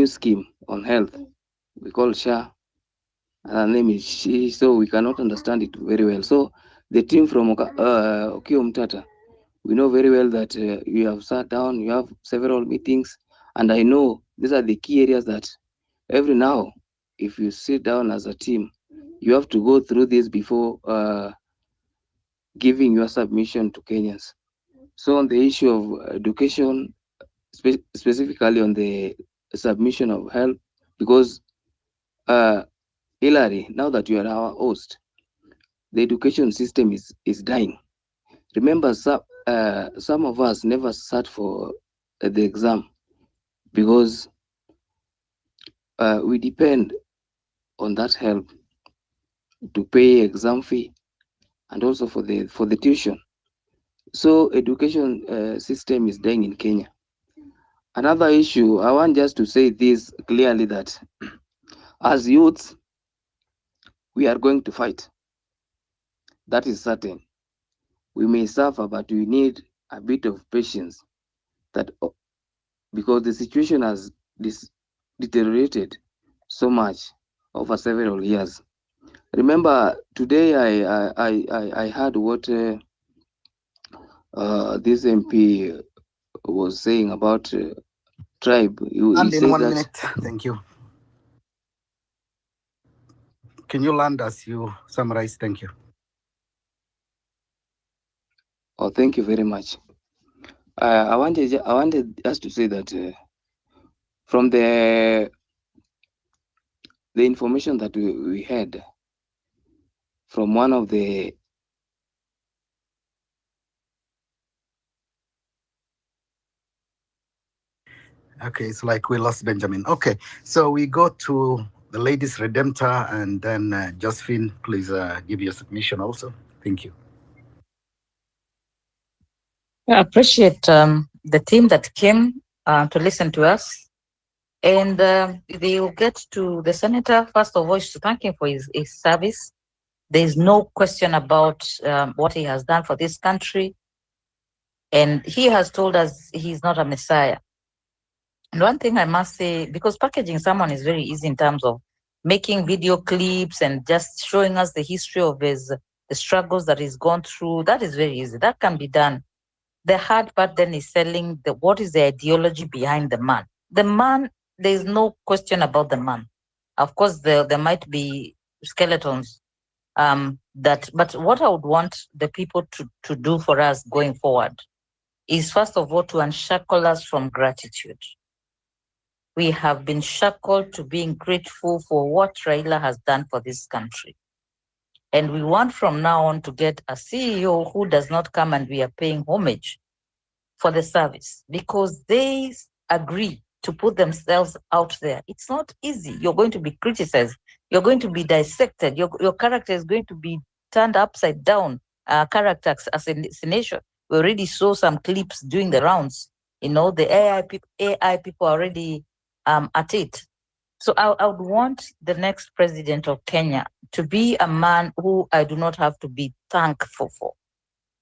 new scheme on health. We call SHA. Her name is she, so we cannot understand it very well. So the team from Okiya Omtatah, we know very well that you have sat down, you have several meetings, and I know these are the key areas that every now, if you sit down as a team, you have to go through this before giving your submission to Kenyans. So on the issue of education, specifically on the submission of health, because Hillary, now that you are our host, the education system is dying. Remember, some of us never sat for the exam because we depend on that help to pay exam fee and also for the tuition. So education system is dying in Kenya. Another issue, I want just to say this clearly that as youths, we are going to fight. That is certain. We may suffer, but we need a bit of patience. That because the situation has deteriorated so much over several years. Remember, today I heard what this MP was saying about tribe. He And in said one that. minute, thank you. Can you land as you summarize? Thank you. Oh, thank you very much. I wanted us to say that from the information that we had from one of the Okay, it's like we lost Benjamin. Okay, so we go to the ladies redemptor, and then Josephine, please give your submission also. Thank you. I appreciate the team that came to listen to us. And they will get to the senator, first of all, to thank him for his service. There is no question about what he has done for this country. And he has told us he's not a messiah. And one thing I must say, because packaging someone is very easy in terms of making video clips and just showing us the history of the struggles that he's gone through, that is very easy. That can be done. The hard part then is selling what is the ideology behind the man. The man, there is no question about the man. Of course, there might be skeletons but what I would want the people to do for us going forward is, first of all, to unshackle us from gratitude. We have been shackled to being grateful for what Raila has done for this country. And we want from now on to get a CEO who does not come and we are paying homage for the service, because they agree to put themselves out there. It's not easy. You're going to be criticized. You're going to be dissected. Your character is going to be turned upside down. Character assassination. We already saw some clips doing the rounds. The AI people are already at it. So I would want the next president of Kenya to be a man who I do not have to be thankful for,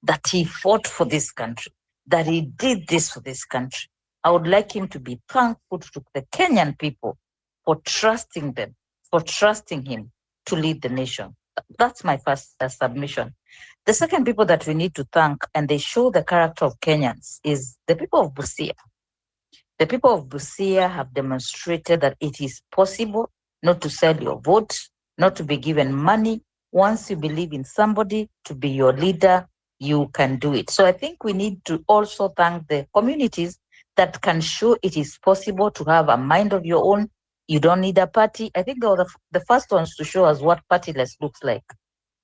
that he fought for this country, that he did this for this country. I would like him to be thankful to the Kenyan people for trusting them, for trusting him to lead the nation. That's my first submission. The second people that we need to thank, and they show the character of Kenyans, is the people of Busia. The people of Busia have demonstrated that it is possible not to sell your vote, not to be given money. Once you believe in somebody to be your leader, you can do it. So I think we need to also thank the communities that can show it is possible to have a mind of your own. You don't need a party. I think they were the first ones to show us what partyless looks like.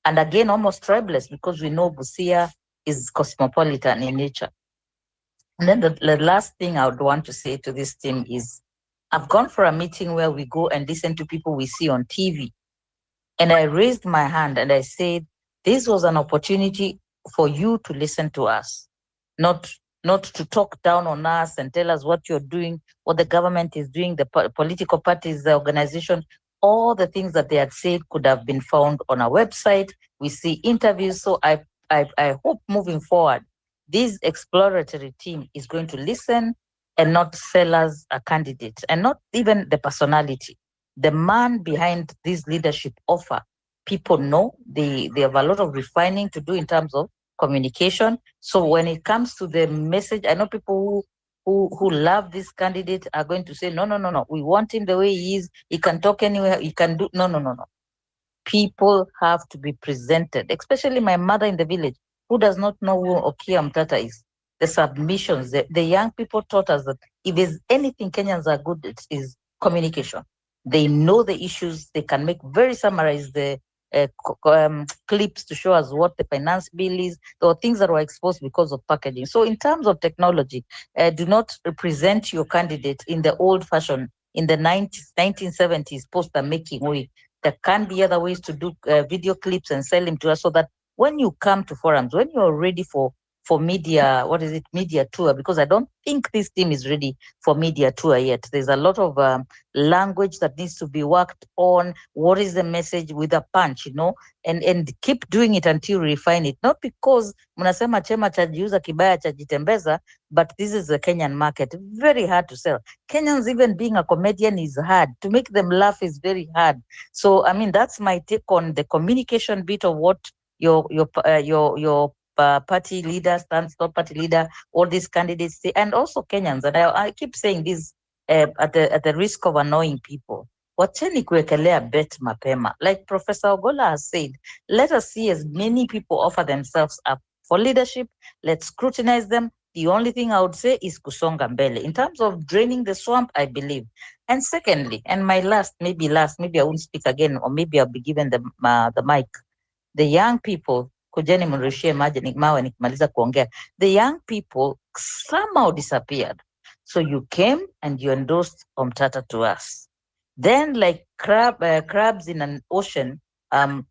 And again, almost tribeless, because we know Busia is cosmopolitan in nature. And then the last thing I would want to say to this team is, I've gone for a meeting where we go and listen to people we see on TV. And I raised my hand and I said, this was an opportunity for you to listen to us, not to talk down on us and tell us what you're doing, what the government is doing, the political parties, the organization. All the things that they had said could have been found on our website. We see interviews. So I hope moving forward, this exploratory team is going to listen and not sell us a candidate, and not even the personality. The man behind this leadership offer, people know they have a lot of refining to do in terms of communication. So when it comes to the message, I know people who love this candidate are going to say, no, no, no, no, we want him the way he is. He can talk anywhere. He can do. No, no, no, no. People have to be presented, especially my mother in the village, who does not know who Okiya Omtatah is. The submissions, the young people taught us that if there's anything Kenyans are good at is communication. They know the issues, they can make very summarize the clips to show us what the finance bill is, or things that were exposed because of packaging. So in terms of technology, do not present your candidate in the old fashion, in the 1970s poster making way. There can be other ways to do video clips and sell them to us, so that when you come to forums, when you're ready for media, media tour, because I don't think this team is ready for media tour yet. There's a lot of language that needs to be worked on. What is the message with a punch, and keep doing it until you refine it. Not because mnasema chema chajiuza kibaya chajitembeza, but this is the Kenyan market. Very hard to sell. Kenyans, even being a comedian is hard. To make them laugh is very hard. So, I mean, that's my take on the communication bit of what your party leader, stand-stop party leader, all these candidates say, and also Kenyans. And I keep saying this at the risk of annoying people. Wacheni kuwekelea bet mapema. Like Professor Ogola has said, let us see as many people offer themselves up for leadership. Let's scrutinize them. The only thing I would say is kusonga mbele. In terms of draining the swamp, I believe. And secondly, and my maybe I won't speak again, or maybe I'll be given the mic. The young people, kujeni mnirushie mawe nikimaliza kuongea. The young people somehow disappeared. So you came and you endorsed Omtata to us. Then, like crabs in an ocean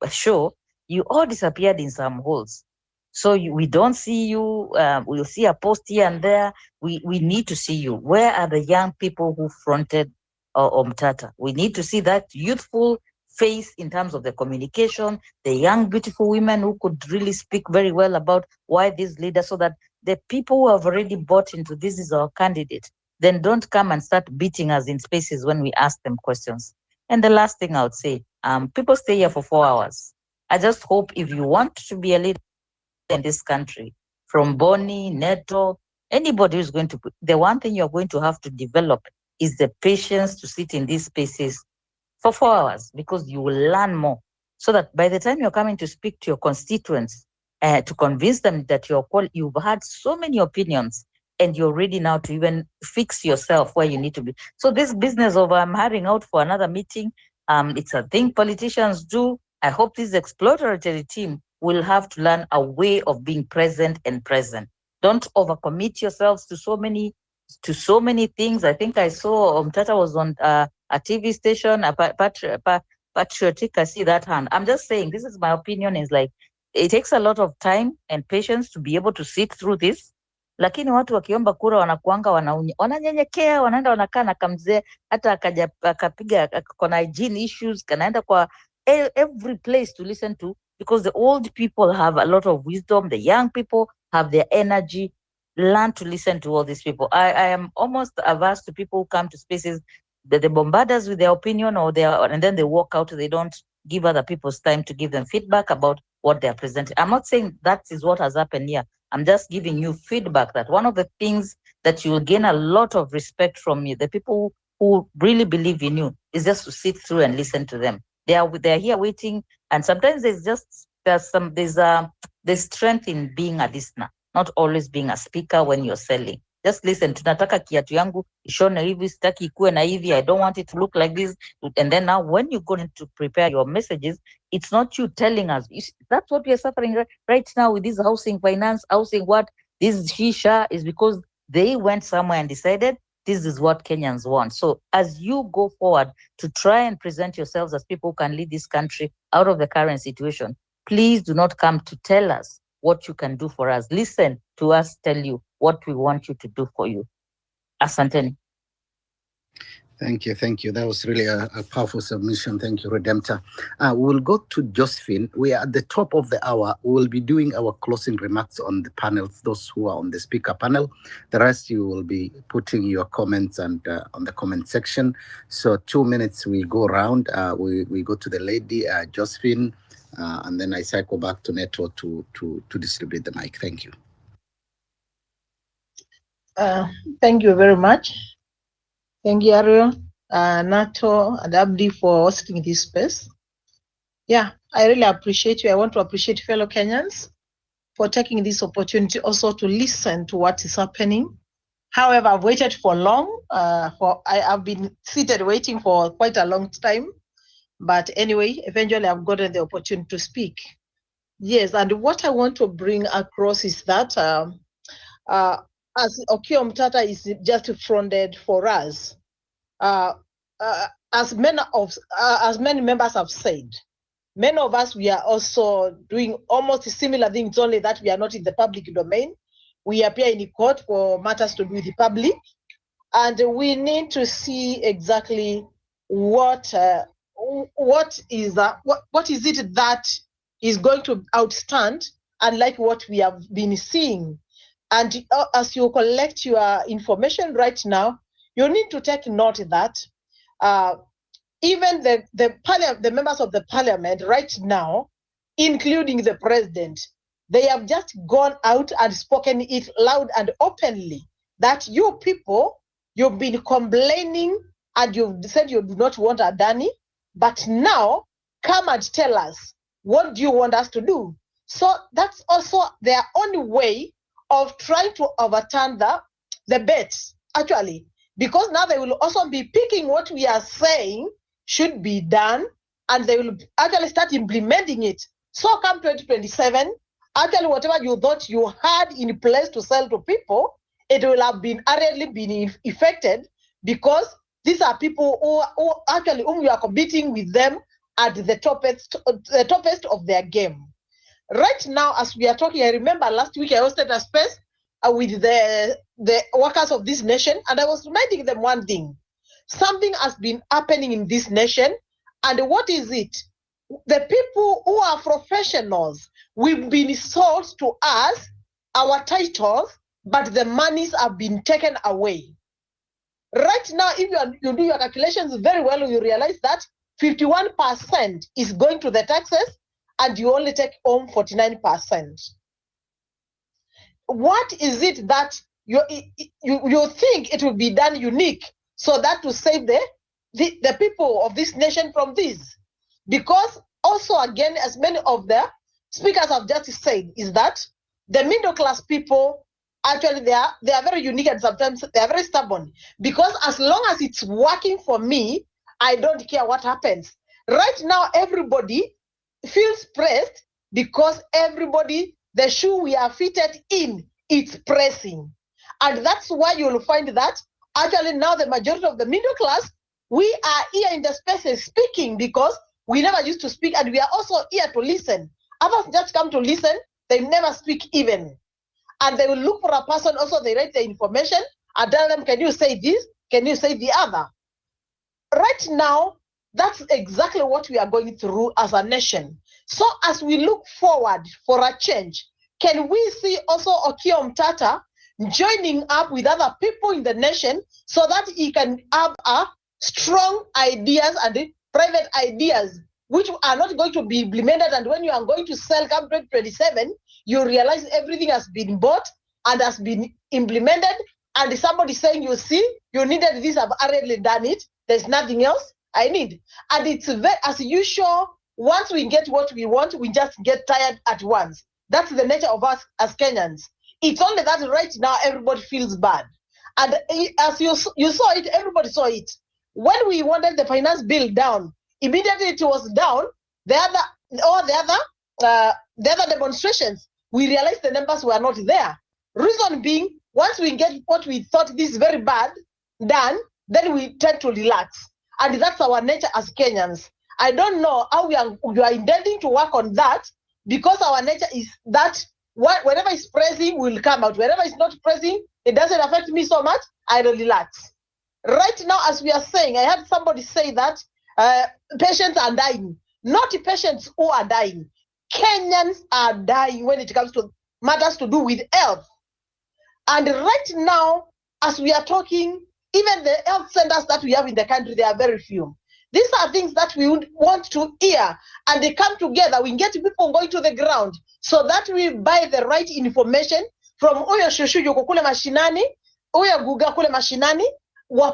show, you all disappeared in some holes. So we don't see you. We'll see a post here and there. We need to see you. Where are the young people who fronted Omtata? We need to see that youthful face in terms of the communication, the young, beautiful women who could really speak very well about why these leaders, so that the people who have already bought into this is our candidate, then don't come and start beating us in spaces when we ask them questions. And the last thing I would say, people stay here for 4 hours. I just hope if you want to be a leader in this country, from Boni, Neto, anybody who's going to, the one thing you're going to have to develop is the patience to sit in these spaces for 4 hours, because you will learn more, so that by the time you're coming to speak to your constituents, to convince them that you've had so many opinions and you're ready now to even fix yourself where you need to be. So this business of hiring out for another meeting, it's a thing politicians do. I hope this exploratory team will have to learn a way of being present and present. Don't overcommit yourselves to so many things. I think I saw Omtata was on a TV station, patriotic. I see that hand. I'm just saying, this is my opinion. Is like, it takes a lot of time and patience to be able to sit through this. Lakini watu wakiomba kura wanakuanga wananyenyekea, wanaenda wanakaa na kamzee, hata akapiga kona hygiene issues, kanaenda kwa every place to listen to, because the old people have a lot of wisdom, the young people have their energy. Learn to listen to all these people. I am almost averse to people who come to spaces that they bombard us with their opinion, and then they walk out. They don't give other people's time to give them feedback about what they are presenting. I'm not saying that is what has happened here. I'm just giving you feedback that one of the things that you will gain a lot of respect from you, the people who really believe in you, is just to sit through and listen to them. They are here waiting, and sometimes there's strength in being a listener, not always being a speaker when you're selling. Just listen. Tunataka kiatu yangu ishone hivi, sitaki ikuwe na hivi. I don't want it to look like this. And then now, when you go to prepare your messages, it's not you telling us. That's what we are suffering right now with this housing finance, housing what this shisha is, because they went somewhere and decided this is what Kenyans want. So as you go forward to try and present yourselves as people who can lead this country out of the current situation, please do not come to tell us what you can do for us. Listen to us tell you what we want you to do for you. Asanteni. Thank you, thank you. That was really a powerful submission. Thank you, Redemptor. We'll go to Josephine. We are at the top of the hour. We'll be doing our closing remarks on the panels, those who are on the speaker panel. The rest, you will be putting your comments and on the comment section. So 2 minutes, we go around. We go to the lady, Josephine, and then I cycle back to Neto to distribute the mic. Thank you. Thank you very much. Thank you, Ariel, Nato, and Abdi for hosting this space. Yeah, I really appreciate you. I want to appreciate fellow Kenyans for taking this opportunity also to listen to what is happening. However, I've waited for long. I've been seated waiting for quite a long time. But anyway, eventually I've gotten the opportunity to speak. Yes, and what I want to bring across is that as Okiya Omtatah is just fronted for us, as many members have said, many of us, we are also doing almost similar things, only that we are not in the public domain. We appear in court for matters to do with the public, and we need to see exactly what is it that is going to outstand, unlike what we have been seeing. And as you collect your information right now, you need to take note that even the members of the parliament right now, including the president, they have just gone out and spoken it loud and openly that you people, you've been complaining and you've said you do not want Adani, but now come and tell us, what do you want us to do? So that's also their only way of trying to overturn the bets, actually, because now they will also be picking what we are saying should be done, and they will actually start implementing it. So come 2027, actually whatever you thought you had in place to sell to people, it will have been already been affected, because these are people who actually whom you are competing with them at the toppest of their game. Right now, as we are talking, I remember last week I hosted a space with the workers of this nation, and I was reminding them one thing. Something has been happening in this nation, and what is it? The people who are professionals, we've been sold to us, our titles, but the monies have been taken away. Right now, if you do your calculations very well, you realize that 51% is going to the taxes, and you only take home 49%. What is it that you think it will be done unique so that to save the people of this nation from this? Because also, again, as many of the speakers have just said, is that the middle class people, actually they are very unique, and sometimes they are very stubborn, because as long as it's working for me, I don't care what happens. Right now, everybody feels pressed because everybody, the shoe we are fitted in, it's pressing. And that's why you'll find that actually now the majority of the middle class, we are here in the spaces speaking because we never used to speak, and we are also here to listen. Others just come to listen, they never speak even. And they will look for a person, also they write the information and tell them, can you say this? Can you say the other? Right now, that's exactly what we are going through as a nation. So as we look forward for a change, can we see also Okiya Omtatah joining up with other people in the nation so that he can have strong ideas and private ideas which are not going to be implemented, and when you are going to sell come 2027, you realize everything has been bought and has been implemented, and somebody saying, you see, you needed this, I've already done it, there's nothing else I need. And it's very, as usual, once we get what we want, we just get tired at once. That's the nature of us as Kenyans. It's only that right now everybody feels bad. And as you saw it, everybody saw it. When we wanted the finance bill down, immediately it was down. The other demonstrations, we realized the numbers were not there. Reason being, once we get what we thought this is very bad done, then we tend to relax. And that's our nature as Kenyans. I don't know how we are intending to work on that, because our nature is that whenever it's pressing will come out. Whenever it's not pressing, it doesn't affect me so much, I will relax. Right now, as we are saying, I heard somebody say that patients are dying. Not patients who are dying. Kenyans are dying when it comes to matters to do with health. And right now, as we are talking, even the health centers that we have in the country, they are very few. These are things that we would want to hear, and they come together. We get people going to the ground so that we buy the right information from Oyo Shushu yuko kule mashinani, Oyo Guga kule mashinani.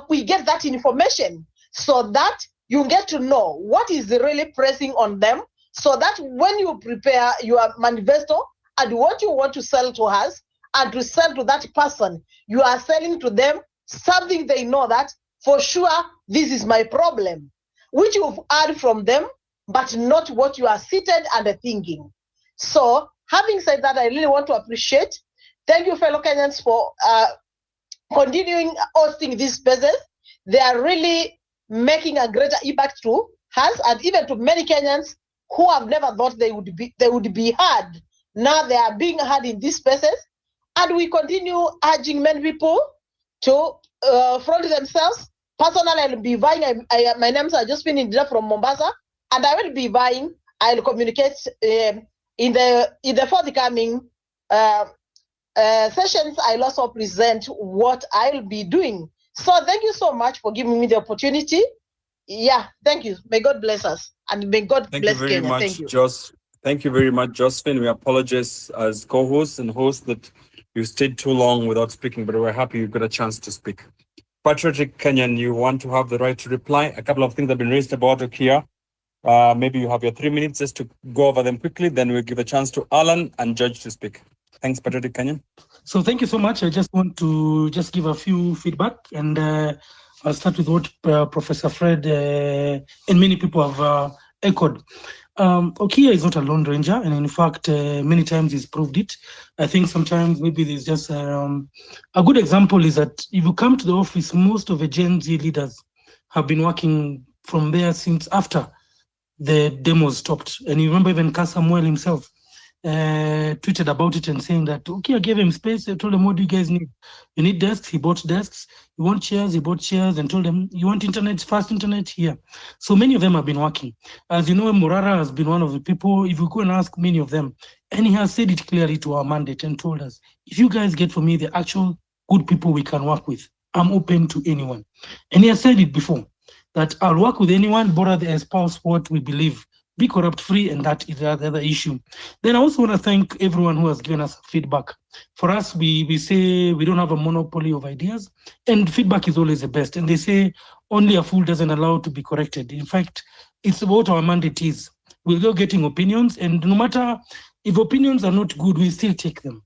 We get that information so that you get to know what is really pressing on them, so that when you prepare your manifesto and what you want to sell to us and to sell to that person, you are selling to them something they know that for sure this is my problem, which you've heard from them, but not what you are seated and thinking. So having said that, I really want to appreciate, thank you fellow Kenyans for continuing hosting these spaces. They are really making a greater impact to us and even to many Kenyans who have never thought they would be heard. Now they are being heard in these spaces, and we continue urging many people to front themselves. Personally, I'll be vying. My names are just been in from Mombasa, and I will be vying. I'll communicate in the forthcoming sessions. I'll also present what I'll be doing. So thank you so much for giving me the opportunity. Yeah, thank you. May God bless us, and may God bless Kenya. Thank you. Thank you very much, Josephine. We apologize as co-hosts and hosts that you stayed too long without speaking, but we're happy you got a chance to speak. Patriotic Kenyan, you want to have the right to reply. A couple of things have been raised about Okiya. Maybe you have your 3 minutes just to go over them quickly. Then we'll give a chance to Alan and Judge to speak. Thanks, Patriotic Kenyan. So thank you so much. I just want to just give a few feedback, and I'll start with what Professor Fred and many people have echoed. Okiya is not a lone ranger, and in fact, many times he's proved it. I think sometimes maybe there's just a good example is that if you come to the office, most of the Gen Z leaders have been working from there since after the demos stopped. And you remember even Samuel himself tweeted about it and saying that Okiya gave him space. They told him, what do you guys need? You need desks? He bought desks. You want chairs? He bought chairs and told them, you want internet, fast internet here. So many of them have been working. As you know, Morara has been one of the people, if you go and ask many of them, and he has said it clearly to our mandate and told us, if you guys get for me the actual good people we can work with, I'm open to anyone. And he has said it before, that I'll work with anyone, but they espouse what we believe. Be corrupt free, and that is the other issue. Then I also want to thank everyone who has given us feedback. For us, we say we don't have a monopoly of ideas, and feedback is always the best. And they say only a fool doesn't allow to be corrected. In fact, it's what our mandate is. We'll go getting opinions, and no matter if opinions are not good, we still take them.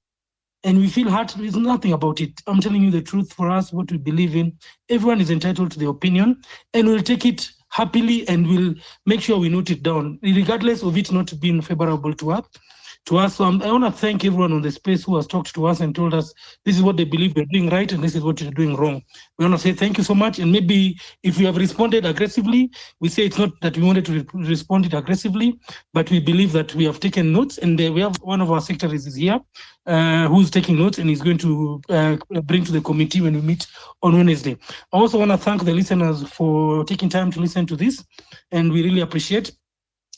And we feel hurt. There's nothing about it. I'm telling you the truth. For us, what we believe in, everyone is entitled to the opinion, and we'll take it happily, and we'll make sure we note it down, regardless of it not being favorable to us. So I want to thank everyone on the space who has talked to us and told us this is what they believe we're doing right and this is what you're doing wrong. We want to say thank you so much. And maybe if we have responded aggressively, we say it's not that we wanted to respond aggressively, but we believe that we have taken notes, and we have one of our secretaries is here who's taking notes and is going to bring to the committee when we meet on Wednesday. I also want to thank the listeners for taking time to listen to this, and we really appreciate.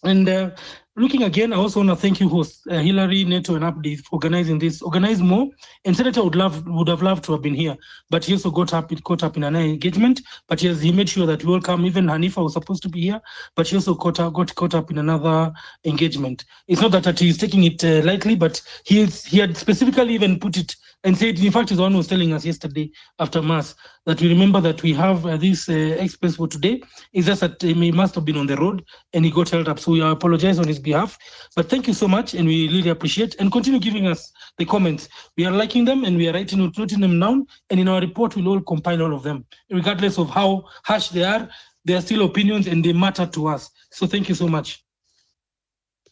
And looking again, I also want to thank you, hosts Hillary, Neto, and Abdi for organizing this. Organize more, and Senator would have loved to have been here, but he also caught up in an engagement. But he made sure that we all come. Even Hanifa was supposed to be here, but she also got caught up in another engagement. It's not that he's taking it lightly, but he had specifically even put it and said. In fact, he's the one who was telling us yesterday after Mass that we remember that we have this express for today. It's just that he must have been on the road and he got held up. So we apologize on his behalf. But thank you so much, and we really appreciate, and continue giving us the comments. We are liking them, and we are noting them down, and in our report we'll all compile all of them. Regardless of how harsh they are still opinions, and they matter to us. So thank you so much.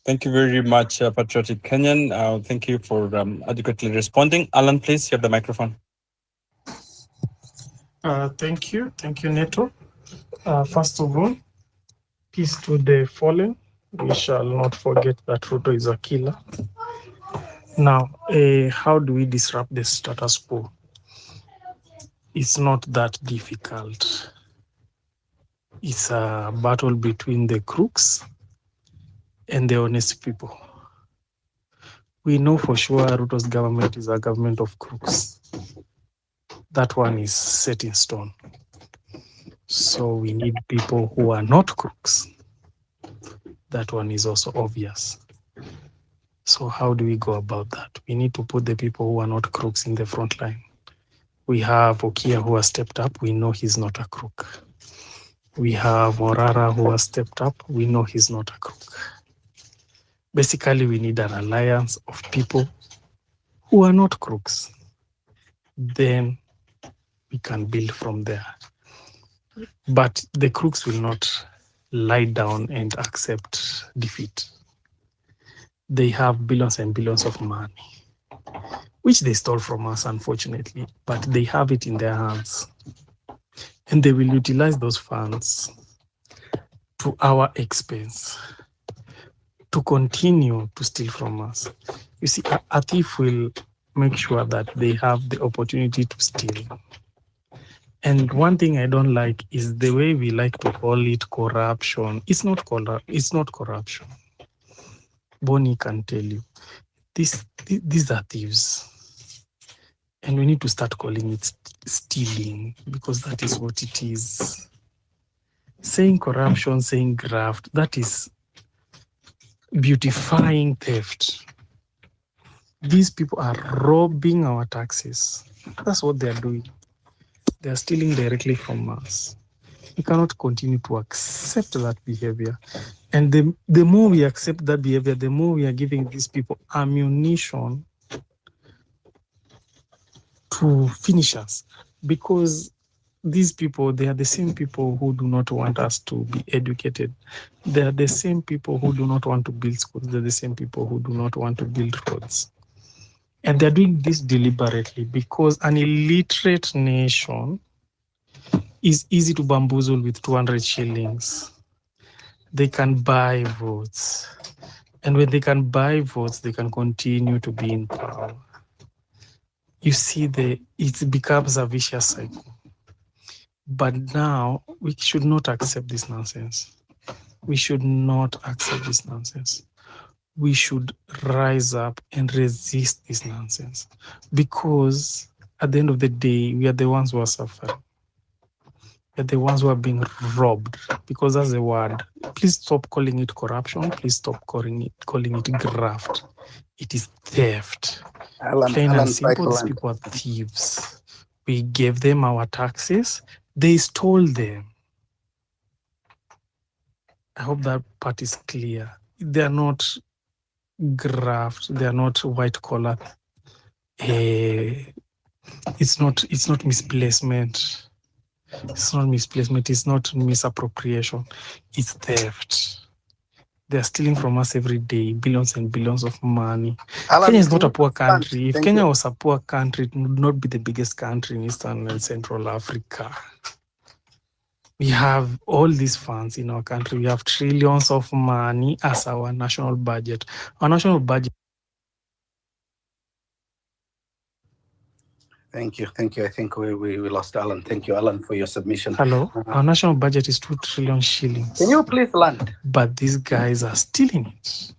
Thank you very much, Patriotic Kenyan. Thank you for adequately responding. Alan, please, you have the microphone. Thank you, Neto. First of all, peace to the fallen. We shall not forget that Ruto is a killer. Now, how do we disrupt the status quo? it's not that difficult. It's a battle between the crooks and the honest people. We know for sure Ruto's government is a government of crooks. That one is set in stone. So we need people who are not crooks. That one is also obvious. So how do we go about that? We need to put the people who are not crooks in the front line. We have Okiya who has stepped up. We know he's not a crook. We have Morara who has stepped up. We know he's not a crook. Basically, we need an alliance of people who are not crooks. Then we can build from there. But the crooks will not lie down and accept defeat. They have billions and billions of money, which they stole from us, unfortunately, but they have it in their hands. And they will utilize those funds to our expense to continue to steal from us. You see, a thief will make sure that they have the opportunity to steal. And one thing I don't like is the way we like to call it corruption. It's not corruption. Bonnie can tell you. These are thieves. And we need to start calling it stealing, because that is what it is. Saying corruption, saying graft, that is beautifying theft. These people are robbing our taxes. That's what they are doing. They are stealing directly from us. We cannot continue to accept that behavior. And the more we accept that behavior, the more we are giving these people ammunition to finish us. Because these people, they are the same people who do not want us to be educated. They are the same people who do not want to build schools. They're the same people who do not want to build roads. And they're doing this deliberately because an illiterate nation is easy to bamboozle with 200 shillings. They can buy votes. And when they can buy votes, they can continue to be in power. You see, it becomes a vicious cycle. But now we should not accept this nonsense. We should not accept this nonsense. We should rise up and resist this nonsense, because at the end of the day, we are the ones who are suffering. We are the ones who are being robbed, because that's the word. Please stop calling it corruption. Please stop calling it graft. It is theft. Plain and simple, these people are thieves. We gave them our taxes. They stole them. I hope that part is clear. They are not graft. They are not white collar. It's not misplacement. It's not misplacement. It's not misappropriation. It's theft. They are stealing from us every day, billions and billions of money. Kenya is not a poor country. If Kenya was a poor country, it would not be the biggest country in Eastern and Central Africa. We have all these funds in our country. We have trillions of money as our national budget. Our national budget. Thank you. I think we lost Alan. Thank you, Alan, for your submission. Hello? Our national budget is 2 trillion shillings. Can you please land? But these guys are stealing it.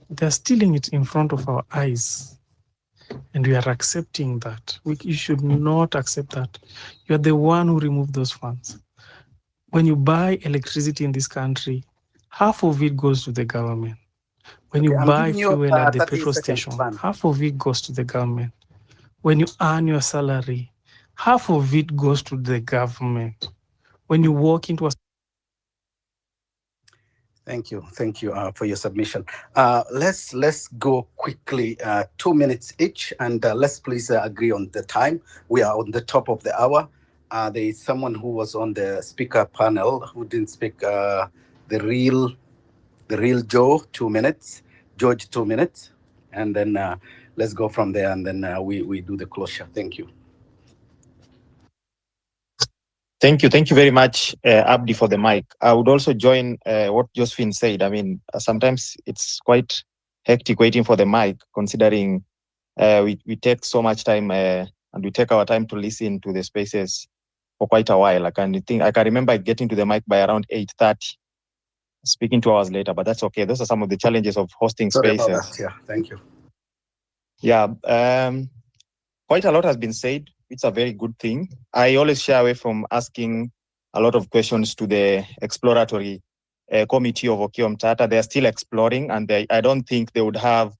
They're stealing it in front of our eyes. And we are accepting that. You should not accept that. You're the one who removed those funds. When you buy electricity in this country, half of it goes to the government. When you buy fuel at the petrol station, half of it goes to the government. When you earn your salary, half of it goes to the government. When you walk into a... Thank you for your submission. Let's go quickly, 2 minutes each, and let's please agree on the time. We are on the top of the hour. There is someone who was on the speaker panel who didn't speak. The real Joe, 2 minutes. George, 2 minutes, and then let's go from there, and then we do the closure. Thank you. Thank you very much, Abdi, for the mic. I would also join what Josephine said. I mean, sometimes it's quite hectic waiting for the mic, considering we take so much time and we take our time to listen to the spaces for quite a while. I can remember getting to the mic by around 8:30, speaking 2 hours later, but that's okay. Those are some of the challenges of hosting Sorry spaces. about that. Yeah, thank you. Yeah, quite a lot has been said. It's a very good thing. I always shy away from asking a lot of questions to the exploratory committee of Okiya Omtatah. They're still exploring, and I don't think they would have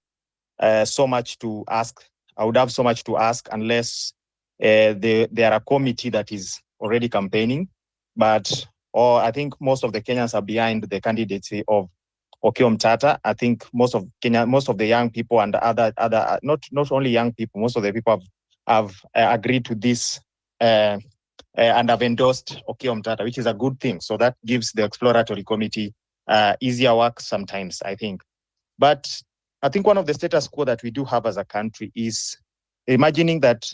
so much to ask. I would have so much to ask unless they are a committee that is already campaigning. But I think most of the Kenyans are behind the candidacy of Okiya Omtatah. I think most of the young people and other not only young people, most of the people have agreed to this and have endorsed Okiya Omtatah, which is a good thing. So that gives the exploratory committee easier work sometimes, I think. But I think one of the status quo that we do have as a country is imagining that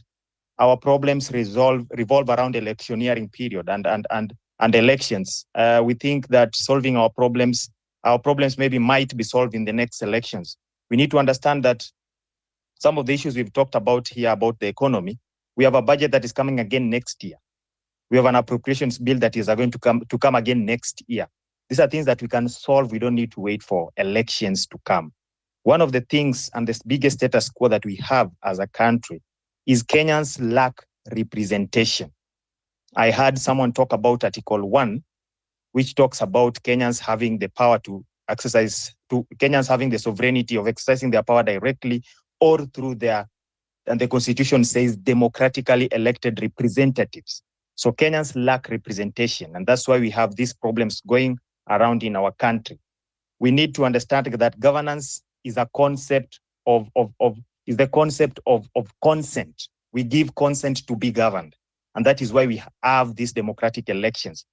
our problems revolve around electioneering period and elections. We think that solving our problems maybe might be solved in the next elections. We need to understand that some of the issues we've talked about here about the economy, we have a budget that is coming again next year. We have an appropriations bill that is going to come again next year. These are things that we can solve. We don't need to wait for elections to come. One of the things and the biggest status quo that we have as a country is Kenyans lack representation. I heard someone talk about Article 1, which talks about Kenyans having the power to Kenyans having the sovereignty of exercising their power directly or through and the Constitution says democratically elected representatives. So Kenyans lack representation, and that's why we have these problems going around in our country. We need to understand that governance is a concept of consent. We give consent to be governed, and that is why we have these democratic elections.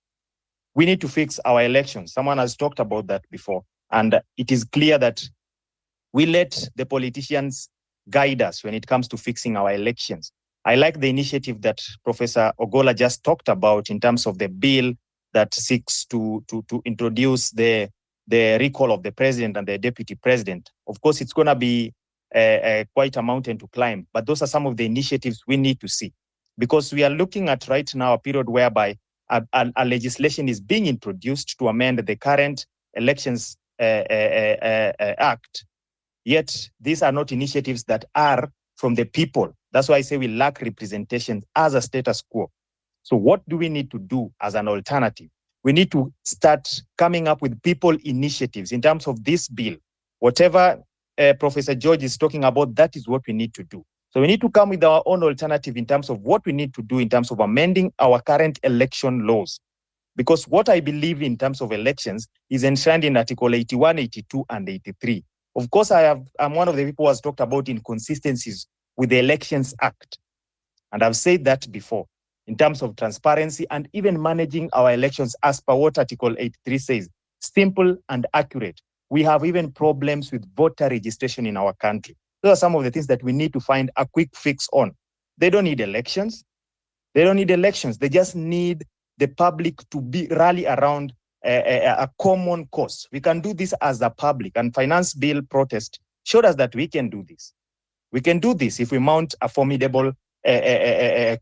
We need to fix our elections. Someone has talked about that before, and it is clear that we let the politicians guide us when it comes to fixing our elections. I like the initiative that Professor Ogola just talked about in terms of the bill that seeks to introduce the recall of the president and the deputy president. Of course, it's going to be quite a mountain to climb, but those are some of the initiatives we need to see, because we are looking at right now a period whereby a legislation is being introduced to amend the current Elections Act. Yet these are not initiatives that are from the people. That's why I say we lack representation as a status quo. So what do we need to do as an alternative? We need to start coming up with people initiatives in terms of this bill. Whatever Professor George is talking about, that is what we need to do. So we need to come with our own alternative in terms of what we need to do in terms of amending our current election laws. Because what I believe in terms of elections is enshrined in Article 81, 82, and 83. Of course, I'm one of the people who has talked about inconsistencies with the Elections Act. And I've said that before, in terms of transparency and even managing our elections as per what Article 83 says, simple and accurate. We have even problems with voter registration in our country. Those are some of the things that we need to find a quick fix on. They don't need elections. They don't need elections. They just need the public to rally around a common cause. We can do this as a public, and finance bill protest showed us that we can do this. We can do this if we mount a formidable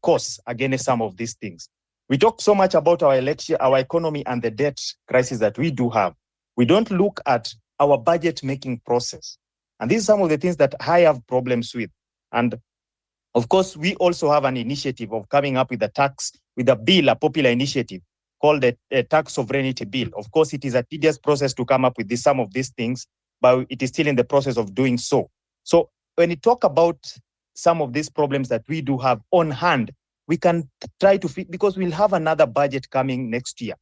cause against some of these things. We talk so much about our election, our economy, and the debt crisis that we do have. We don't look at our budget making process. And these are some of the things that I have problems with. And of course, we also have an initiative of coming up with a bill, a popular initiative called the Tax Sovereignty Bill. Of course, it is a tedious process to come up with some of these things, but it is still in the process of doing so. So when you talk about some of these problems that we do have on hand, we can try to fit, because we'll have another budget coming next year.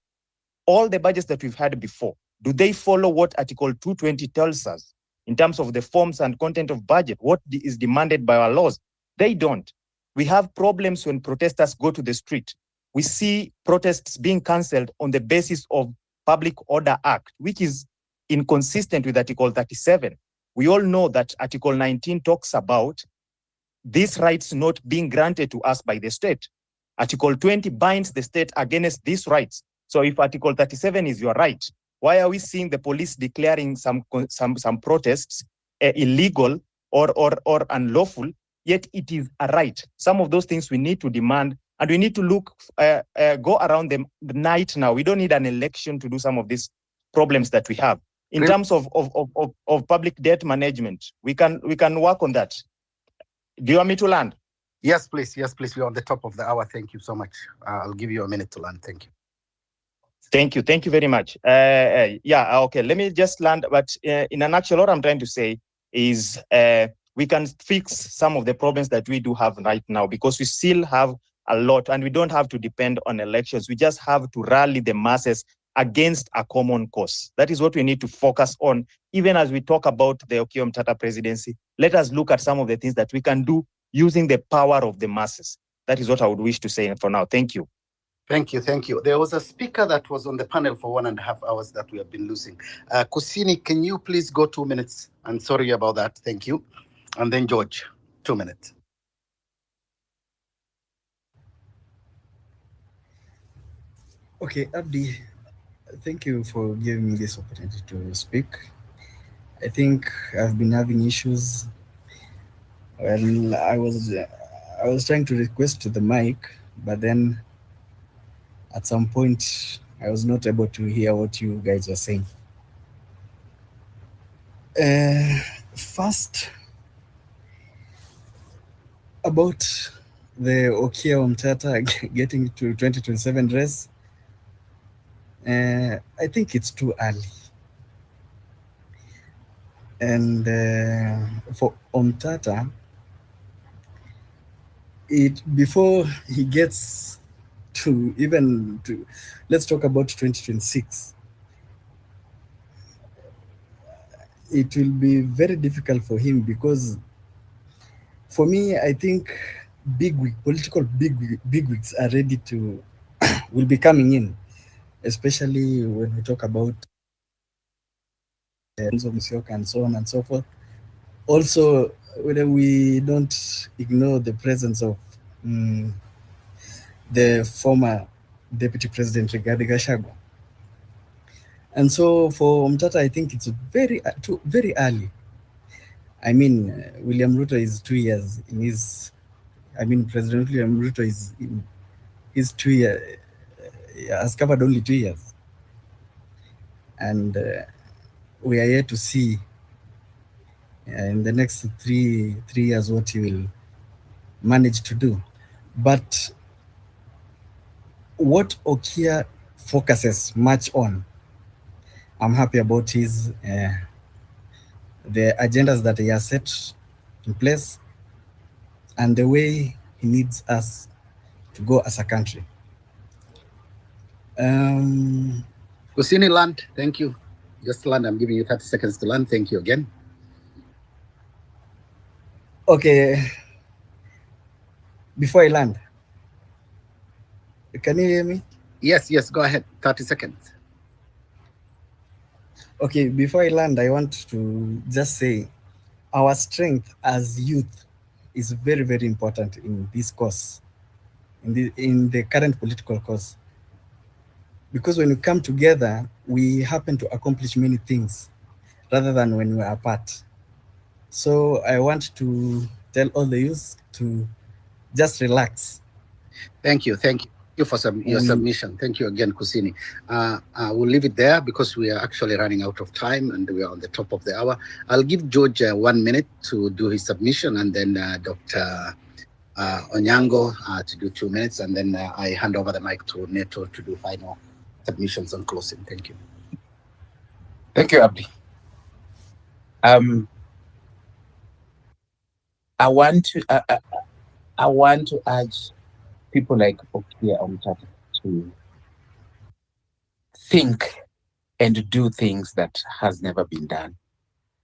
All the budgets that we've had before, do they follow what Article 220 tells us in terms of the forms and content of budget? What is demanded by our laws? They don't. We have problems when protesters go to the street. We see protests being cancelled on the basis of Public Order Act, which is inconsistent with Article 37. We all know that Article 19 talks about these rights not being granted to us by the state. Article 20 binds the state against these rights. So if Article 37 is your right, why are we seeing the police declaring some protests illegal or unlawful, yet it is a right. Some of those things we need to demand, and we need to look, go around the night now. We don't need an election to do some of these problems that we have. In terms of public debt management, we can work on that. Do you want me to land? Yes, please. Yes, please. We're on the top of the hour. Thank you so much. I'll give you a minute to land. Thank you. Thank you. Thank you very much. Yeah, okay. Let me just land. But in a nutshell, what I'm trying to say is we can fix some of the problems that we do have right now, because we still have a lot, and we don't have to depend on elections. We just have to rally the masses against a common cause. That is what we need to focus on. Even as we talk about the Okiya Omtatah presidency, let us look at some of the things that we can do using the power of the masses. That is what I would wish to say for now. Thank you. Thank you. Thank you. There was a speaker that was on the panel for 1.5 hours that we have been losing. Kusini, can you please go 2 minutes? I'm sorry about that. Thank you. And then George, 2 minutes. Okay, Abdi, thank you for giving me this opportunity to speak. I think I've been having issues. Well, I was trying to request to the mic, but then at some point I was not able to hear what you guys were saying. First, about the Okiya Omtatah getting to 2027 race, I think it's too early. And for Omtatah, before he gets to let's talk about 2026. It will be very difficult for him, because for me, I think political bigwigs are ready to will be coming in, especially when we talk about and so on and so forth. Also, whether we don't ignore the presence of the former Deputy President Rigathi Gachagua. And so for Omtatah, I think it's very early. I mean, William Ruto is 2 years in his. I mean, President William Ruto is in his 2 years, has covered only 2 years, and we are yet to see in the next three years what he will manage to do. But what Okiya focuses much on, I'm happy about his the agendas that he has set in place and the way he needs us to go as a country. Kusini, land. Thank you. Just land. I'm giving you 30 seconds to land. Thank you again. Okay. Before I land, can you hear me? Yes, go ahead. 30 seconds. Okay, before I land, I want to just say our strength as youth is very, very important in this cause, in the current political cause. Because when we come together, we happen to accomplish many things rather than when we're apart. So I want to tell all the youth to just relax. Thank you for your submission. Thank you again, Kusini. We'll leave it there because we are actually running out of time and we are on the top of the hour. I'll give George 1 minute to do his submission, and then Dr. Onyango to do 2 minutes, and then I hand over the mic to Neto to do final submissions on closing. Thank you. Thank you, Abdi. I want to urge people like Okiya Omtatah to think and do things that has never been done.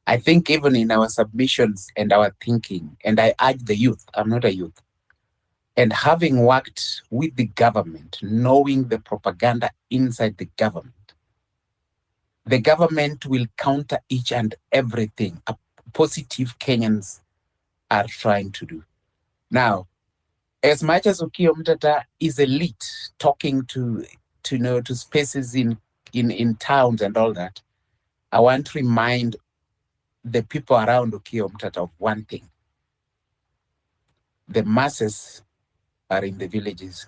I think even in our submissions and our thinking, and I urge the youth, I'm not a youth, and having worked with the government, knowing the propaganda inside the government will counter each and everything positive Kenyans are trying to do. Now, as much as Okiya Omtatah is elite, talking to spaces in towns and all that, I want to remind the people around Okiya Omtatah of one thing. the masses are in the villages.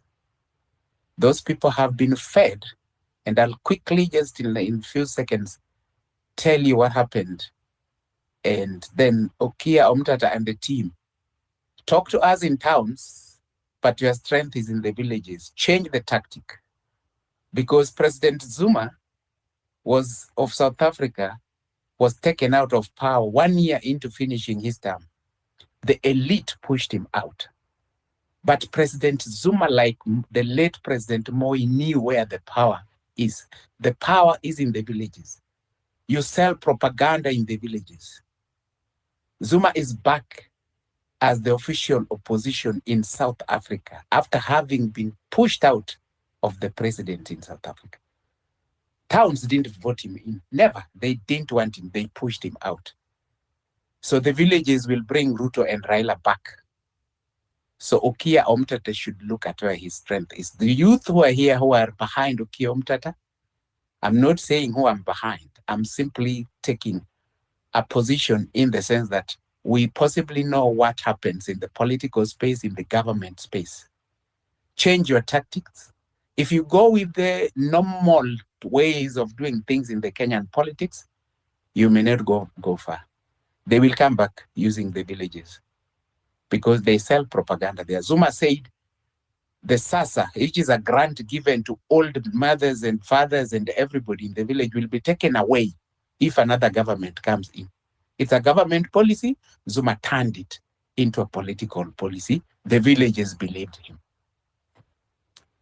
Those people have been fed, and I'll quickly, just in a few seconds, tell you what happened. And then Okiya Omtatah and the team talk to us in towns, but your strength is in the villages. Change the tactic. Because President Zuma of South Africa was taken out of power 1 year into finishing his term. The elite pushed him out. But President Zuma, like the late President Moi, knew where the power is. The power is in the villages. You sell propaganda in the villages. Zuma is back as the official opposition in South Africa after having been pushed out of the president in South Africa. Towns didn't vote him in, never. They didn't want him, they pushed him out. So the villages will bring Ruto and Raila back. So Okiya Omtatah should look at where his strength is. The youth who are here who are behind Okiya Omtatah, I'm not saying who I'm behind. I'm simply taking a position in the sense that we possibly know what happens in the political space, in the government space. Change your tactics. If you go with the normal ways of doing things in the Kenyan politics, you may not go far. They will come back using the villages because they sell propaganda there. Zuma said the SASA, which is a grant given to old mothers and fathers and everybody in the village, will be taken away if another government comes in. It's a government policy. Zuma turned it into a political policy. The villagers believed him.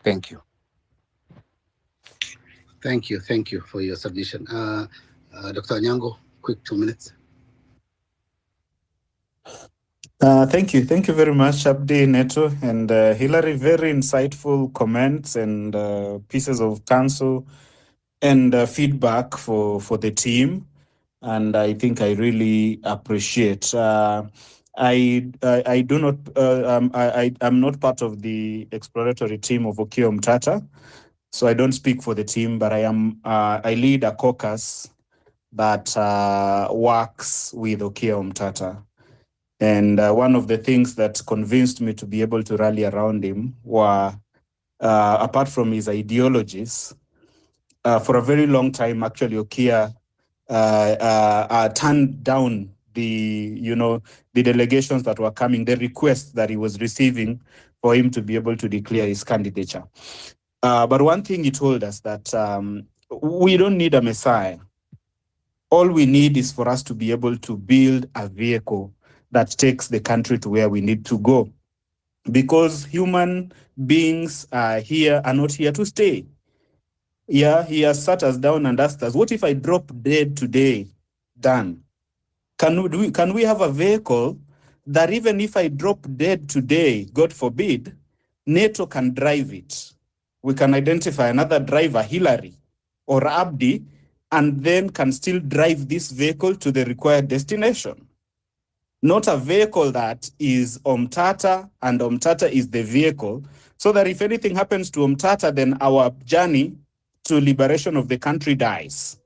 Thank you. Thank you for your submission. Dr. Anyango, quick 2 minutes. Thank you very much, Abdi, Neto, and Hilary. Very insightful comments and pieces of counsel and feedback for the team. And I think I really appreciate. I'm not part of the exploratory team of Okiya Omtatah, so I don't speak for the team, but I lead a caucus that works with Okiya Omtatah. And one of the things that convinced me to be able to rally around him were, apart from his ideologies, for a very long time, actually, Okiya turned down the delegations that were coming, the requests that he was receiving for him to be able to declare his candidature. But one thing he told us that we don't need a messiah. All we need is for us to be able to build a vehicle that takes the country to where we need to go. Because human beings are not here to stay. Yeah, he has sat us down and asked us, what if I drop dead today? Done. Can we have a vehicle that even if I drop dead today, God forbid, NATO can drive it? We can identify another driver, Hillary or Abdi, and then can still drive this vehicle to the required destination. Not a vehicle that is Omtatah and Omtatah is the vehicle, so that if anything happens to Omtatah, then our journey to liberation of the country dies.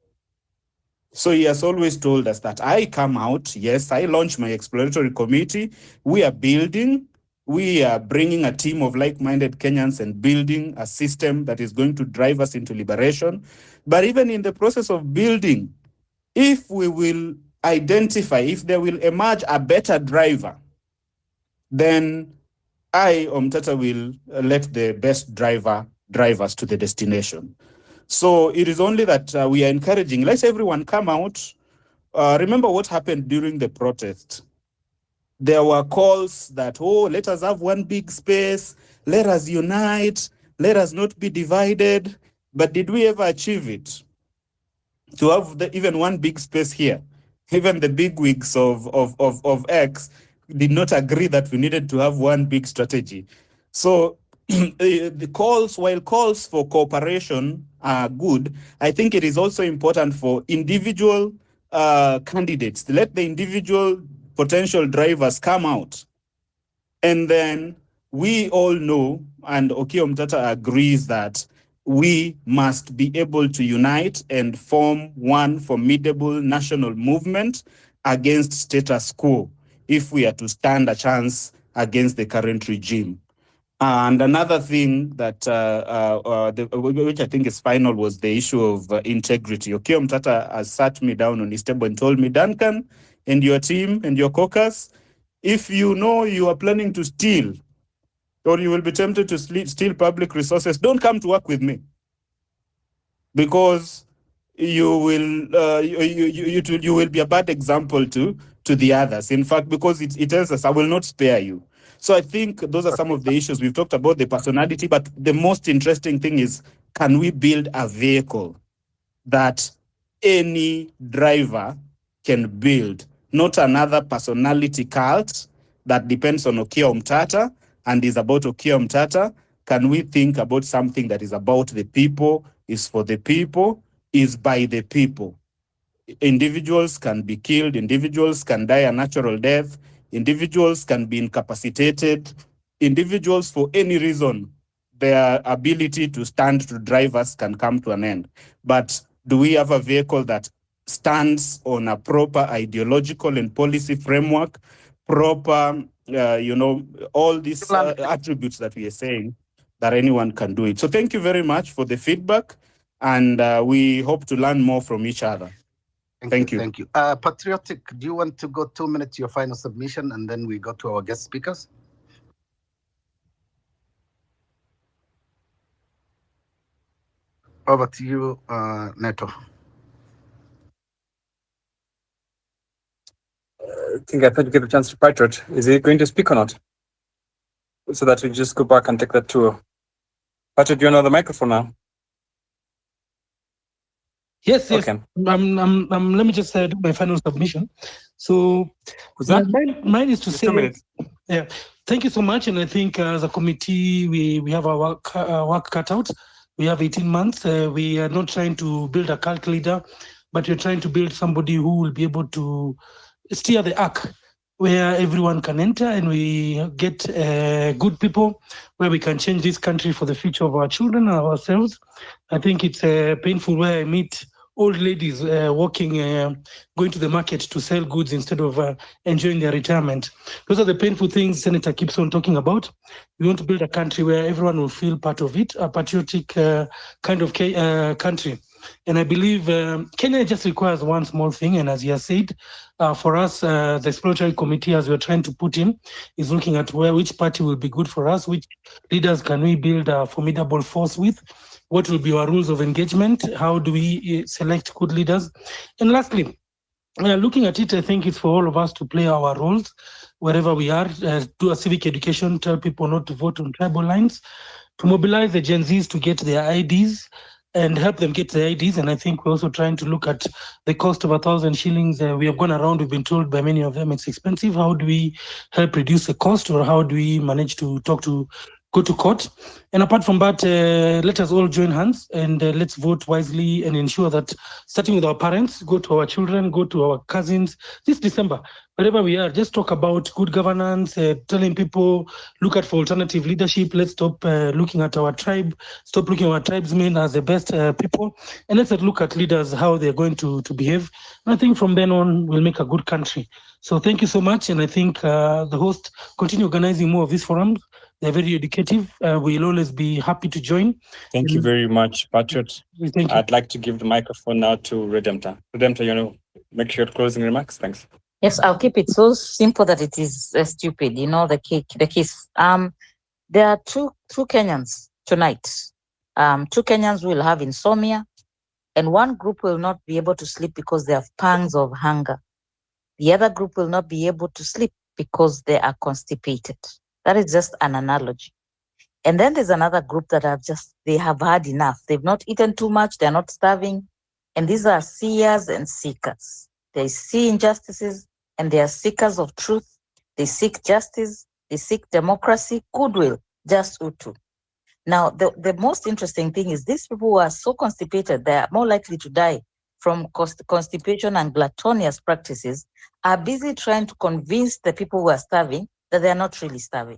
So he has always told us that I come out, yes, I launch my exploratory committee, we are building, we are bringing a team of like-minded Kenyans and building a system that is going to drive us into liberation. But even in the process of building, if we will identify, if there will emerge a better driver, then I, Omtatah, will let the best driver drive us to the destination. So it is only that we are encouraging, let everyone come out. Remember what happened during the protest. There were calls that, let us have one big space, let us unite, let us not be divided. But did we ever achieve it? To have even one big space here? Even the bigwigs of X did not agree that we needed to have one big strategy. So the calls, while calls for cooperation are good, I think it is also important for individual candidates to let the individual potential drivers come out. And then we all know, and Okiya Omtatah agrees, that we must be able to unite and form one formidable national movement against status quo if we are to stand a chance against the current regime. And another thing that, which I think is final, was the issue of integrity. Okiya Omtatah has sat me down on his table and told me, Duncan, and your team and your caucus, if you know you are planning to steal, or you will be tempted to steal public resources, don't come to work with me, because you will be a bad example to the others. In fact, because it tells us, I will not spare you. So I think those are some of the issues. We've talked about the personality, but the most interesting thing is, can we build a vehicle that any driver can build, not another personality cult that depends on Okiya Omtatah and is about Okiya Omtatah? Can we think about something that is about the people, is for the people, is by the people? Individuals can be killed, individuals can die a natural death, individuals can be incapacitated, individuals, for any reason, their ability to stand to drive us can come to an end. But do we have a vehicle that stands on a proper ideological and policy framework, proper, all these attributes that we are saying, that anyone can do it? So thank you very much for the feedback, and we hope to learn more from each other. Thank you. Thank you. Patriotic, do you want to go 2 minutes, your final submission, and then we go to our guest speakers? Over to you, Neto. I think I thought to give a chance to Patriot. Is he going to speak or not? So that we just go back and take that tour. Patriot, you know the microphone now? Yes. Okay. Let me just do my final submission. So Who's that? Mine is to Just say, 2 minutes. Yeah, thank you so much. And I think as a committee, we have our work cut out. We have 18 months. We are not trying to build a cult leader, but we're trying to build somebody who will be able to steer the arc, where everyone can enter and we get good people, where we can change this country for the future of our children and ourselves. I think it's painful where I meet old ladies walking, going to the market to sell goods instead of enjoying their retirement. Those are the painful things Senator keeps on talking about. We want to build a country where everyone will feel part of it, a patriotic kind of country. And I believe Kenya just requires one small thing. And as he has said, for us, the exploratory committee, as we're trying to put in, is looking at which party will be good for us, which leaders can we build a formidable force with, what will be our rules of engagement, how do we select good leaders. And lastly, looking at it, I think it's for all of us to play our roles wherever we are, do a civic education, tell people not to vote on tribal lines, to mobilize the Gen Zs to get their IDs and help them get their IDs. And I think we're also trying to look at the cost of 1,000 shillings. We have gone around, we've been told by many of them it's expensive. How do we help reduce the cost, or how do we manage to go to court? And apart from that, let us all join hands and let's vote wisely and ensure that, starting with our parents, go to our children, go to our cousins this December, wherever we are, just talk about good governance, telling people, look at for alternative leadership. Let's stop looking at our tribe, stop looking at our tribesmen as the best people, and let's look at leaders, how they're going to behave. And I think from then on, we'll make a good country. So thank you so much. And I think the host continue organizing more of these forums. They're very educative. We'll always be happy to join. Thank you very much, Patriot. Thank you. I'd like to give the microphone now to Redemptor. Redemptor, you know, make your closing remarks. Thanks. Yes, I'll keep it so simple that it is stupid. You know, the case. There are two Kenyans tonight. Two Kenyans will have insomnia, and one group will not be able to sleep because they have pangs of hunger. The other group will not be able to sleep because they are constipated. That is just an analogy. And then there's another group that they have had enough. They've not eaten too much. They're not starving. And these are seers and seekers. They see injustices and they are seekers of truth. They seek justice. They seek democracy, goodwill, just Utu. Now, the most interesting thing is these people who are so constipated, they are more likely to die from constipation and gluttonous practices, are busy trying to convince the people who are starving that they are not really starving.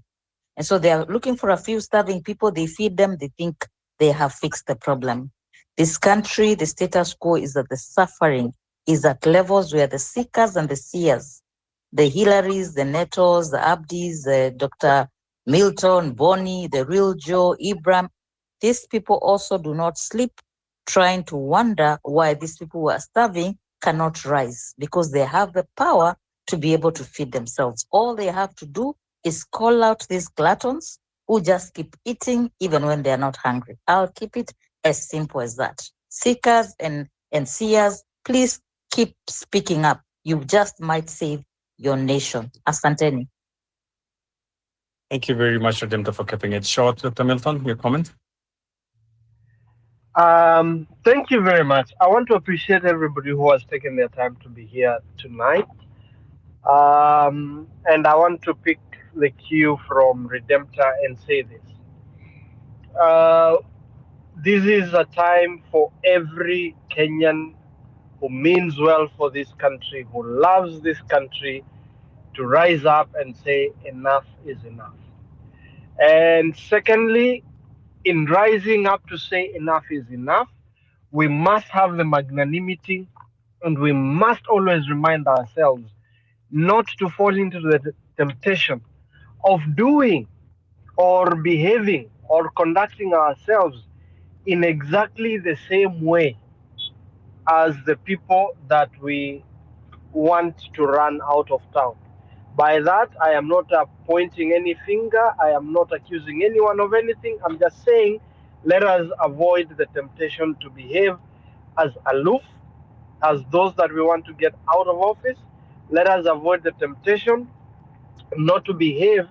And so they are looking for a few starving people, they feed them, they think they have fixed the problem. This country, the status quo is that the suffering is at levels where the seekers and the seers the Hillarys, the Netos, the Abdis, the Dr. Milton, Bonnie, the real Joe, Ibram. These people also do not sleep trying to wonder why these people who are starving cannot rise, because they have the power to be able to feed themselves. All they have to do is call out these gluttons who just keep eating even when they're not hungry. I'll keep it as simple as that. Seekers and seers, please keep speaking up. You just might save your nation. Asanteni. Thank you very much, Redemptor, for keeping it short. Dr. Milton, your comment? Thank you very much. I want to appreciate everybody who has taken their time to be here tonight. And I want to pick the cue from Redemptor and say this. This is a time for every Kenyan who means well for this country, who loves this country, to rise up and say enough is enough. And secondly, in rising up to say enough is enough, we must have the magnanimity, and we must always remind ourselves not to fall into the temptation of doing or behaving or conducting ourselves in exactly the same way as the people that we want to run out of town. By that, I am not pointing any finger. I am not accusing anyone of anything. I'm just saying, let us avoid the temptation to behave as aloof as those that we want to get out of office. Let us avoid the temptation not to behave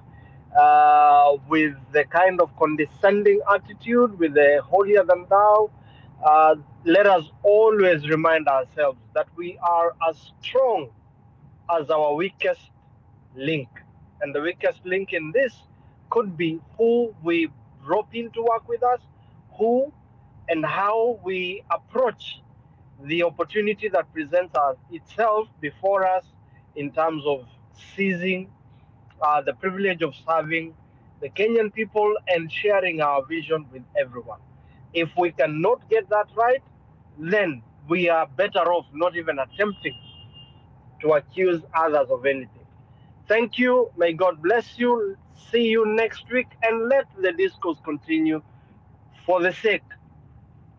with the kind of condescending attitude, with the holier than thou. Let us always remind ourselves that we are as strong as our weakest link. And the weakest link in this could be who we rope in to work with us, who and how we approach the opportunity that presents itself before us in terms of seizing the privilege of serving the Kenyan people and sharing our vision with everyone. If we cannot get that right, then we are better off not even attempting to accuse others of anything. Thank you. May God bless you. See you next week, and let the discourse continue for the sake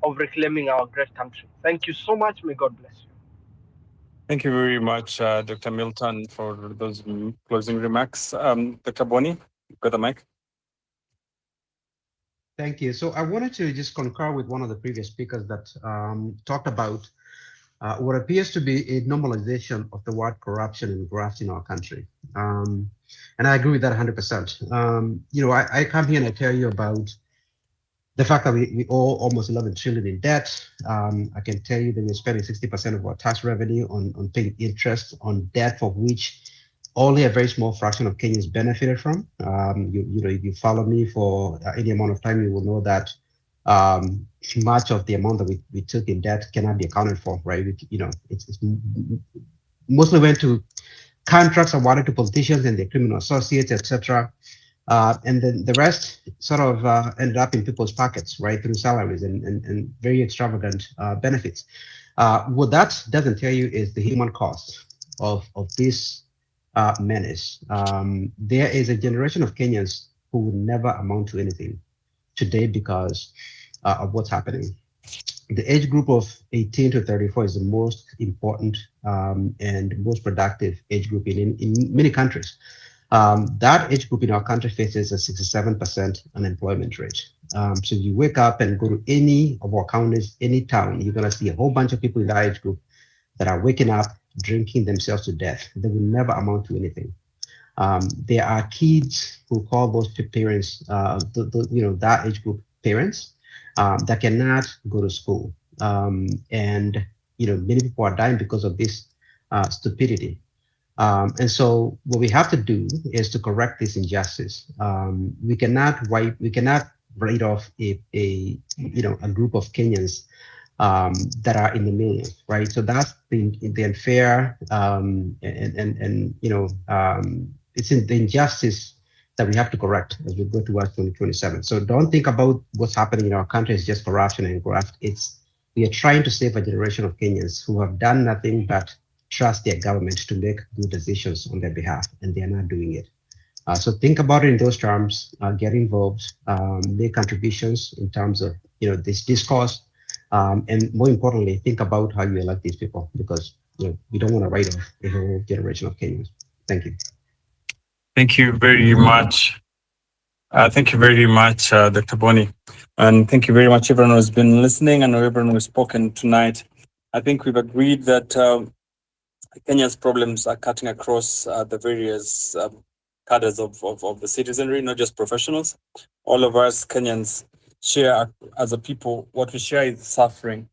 of reclaiming our great country. Thank you so much. May God bless you. Thank you very much, Dr. Milton, for those closing remarks. Dr. Boni, you've got the mic. Thank you. So I wanted to just concur with one of the previous speakers that talked about what appears to be a normalization of the word corruption and graft in our country. And I agree with that 100%. You know, I come here and I tell you about the fact that we owe almost 11 trillion in debt. I can tell you that we're spending 60% of our tax revenue on paying interest on debt for which only a very small fraction of Kenyans benefited from. You know, if you follow me for any amount of time, you will know that much of the amount that we took in debt cannot be accounted for, right? You know, it's mostly went to contracts awarded to politicians and their criminal associates, etc. And then the rest sort of ended up in people's pockets, right, through salaries and very extravagant benefits. What that doesn't tell you is the human cost of this menace. There is a generation of Kenyans who will never amount to anything today because of what's happening. The age group of 18 to 34 is the most important and most productive age group in many countries. That age group in our country faces a 67% unemployment rate. So you wake up and go to any of our counties, any town, you're gonna see a whole bunch of people in that age group that are waking up, drinking themselves to death. They will never amount to anything. There are kids who call those parents, you know, that age group parents that cannot go to school. And, you know, many people are dying because of this stupidity. And so what we have to do is to correct this injustice. We cannot write off a group of Kenyans that are in the millions, right? So that's the unfair it's in the injustice that we have to correct as we go towards 2027. So don't think about what's happening in our country as just corruption and graft. We are trying to save a generation of Kenyans who have done nothing but trust their government to make good decisions on their behalf, and they are not doing it. So think about it in those terms. Get involved, make contributions in terms of this discourse, and more importantly, think about how you elect these people, because we don't want to write off a whole generation of Kenyans. Thank you. Thank you very much. Thank you very much, Dr. Boni. And thank you very much, everyone who's been listening and everyone who's spoken tonight. I think we've agreed that Kenya's problems are cutting across the various cadres of the citizenry, not just professionals. All of us Kenyans share as a people, what we share is suffering.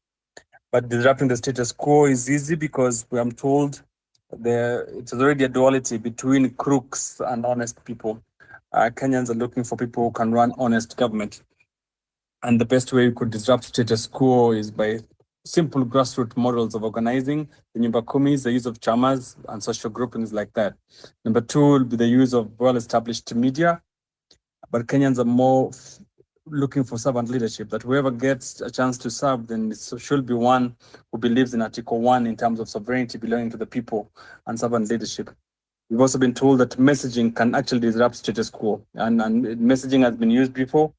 But disrupting the status quo is easy because I'm told it's already a duality between crooks and honest people. Kenyans are looking for people who can run honest government. And the best way we could disrupt status quo is by simple grassroots models of organizing, the Nyumba Kumis, the use of chamas and social groupings like that. Number two will be the use of well-established media, but Kenyans are more looking for servant leadership, that whoever gets a chance to serve, then it should be one who believes in Article 1 in terms of sovereignty belonging to the people and servant leadership. We've also been told that messaging can actually disrupt status quo, and messaging has been used before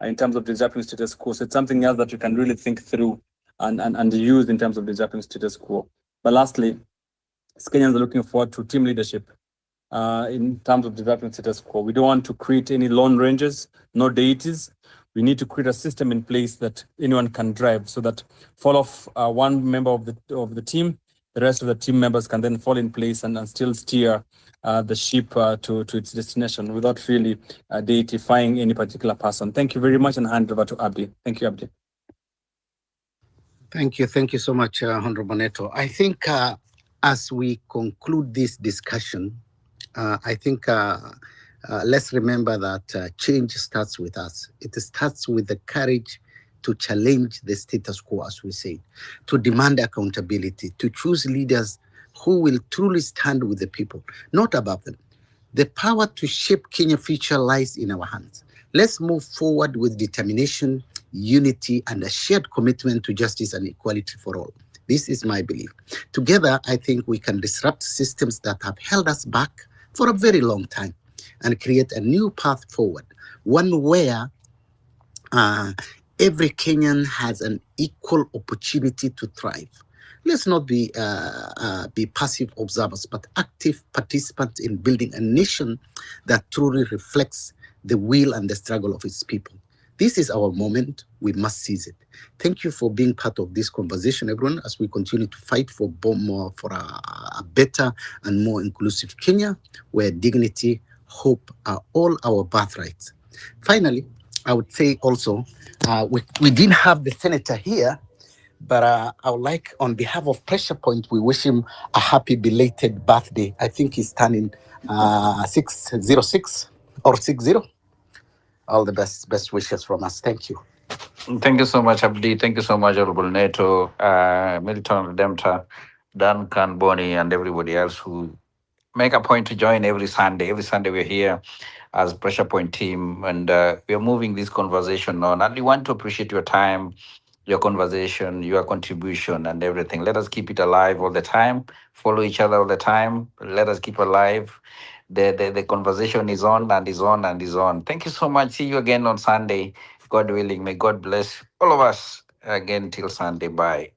in terms of disrupting status quo. So it's something else that you can really think through and use in terms of disrupting status quo. But lastly, Kenyans are looking forward to team leadership in terms of disrupting status quo. We don't want to create any lone rangers, no deities. We need to create a system in place that anyone can drive, so that fall off one member of the team, the rest of the team members can then fall in place and still steer the ship to its destination without really deifying any particular person. Thank you very much, and hand over to Abdi. Thank you, Abdi. Thank you so much, Honorable Neto. I think as we conclude this discussion, I think let's remember that change starts with us. It starts with the courage to challenge the status quo, as we say, to demand accountability, to choose leaders who will truly stand with the people, not above them. The power to shape Kenya's future lies in our hands. Let's move forward with determination, unity, and a shared commitment to justice and equality for all. This is my belief. Together, I think we can disrupt systems that have held us back for a very long time and create a new path forward, one where every Kenyan has an equal opportunity to thrive. Let's not be passive observers, but active participants in building a nation that truly reflects the will and the struggle of its people. This is our moment. We must seize it. Thank you for being part of this conversation, everyone, as we continue to fight for a better and more inclusive Kenya, where dignity, hope are all our birthrights. Finally, I would say also, we didn't have the senator here, but I would like, on behalf of Pressure Point, we wish him a happy belated birthday. I think he's turning 606 or 60. All the best wishes from us. Thank you. Thank you so much, Abdi. Thank you so much, Honorable Neto, Milton Redemptor, Duncan, Bonnie, and everybody else who make a point to join every Sunday. Every Sunday we're here as Pressure Point team, and we are moving this conversation on. And we want to appreciate your time, your conversation, your contribution, and everything. Let us keep it alive all the time. Follow each other all the time. Let us keep alive. The conversation is on and is on and is on. Thank you so much. See you again on Sunday. God willing. May God bless all of us again till Sunday. Bye.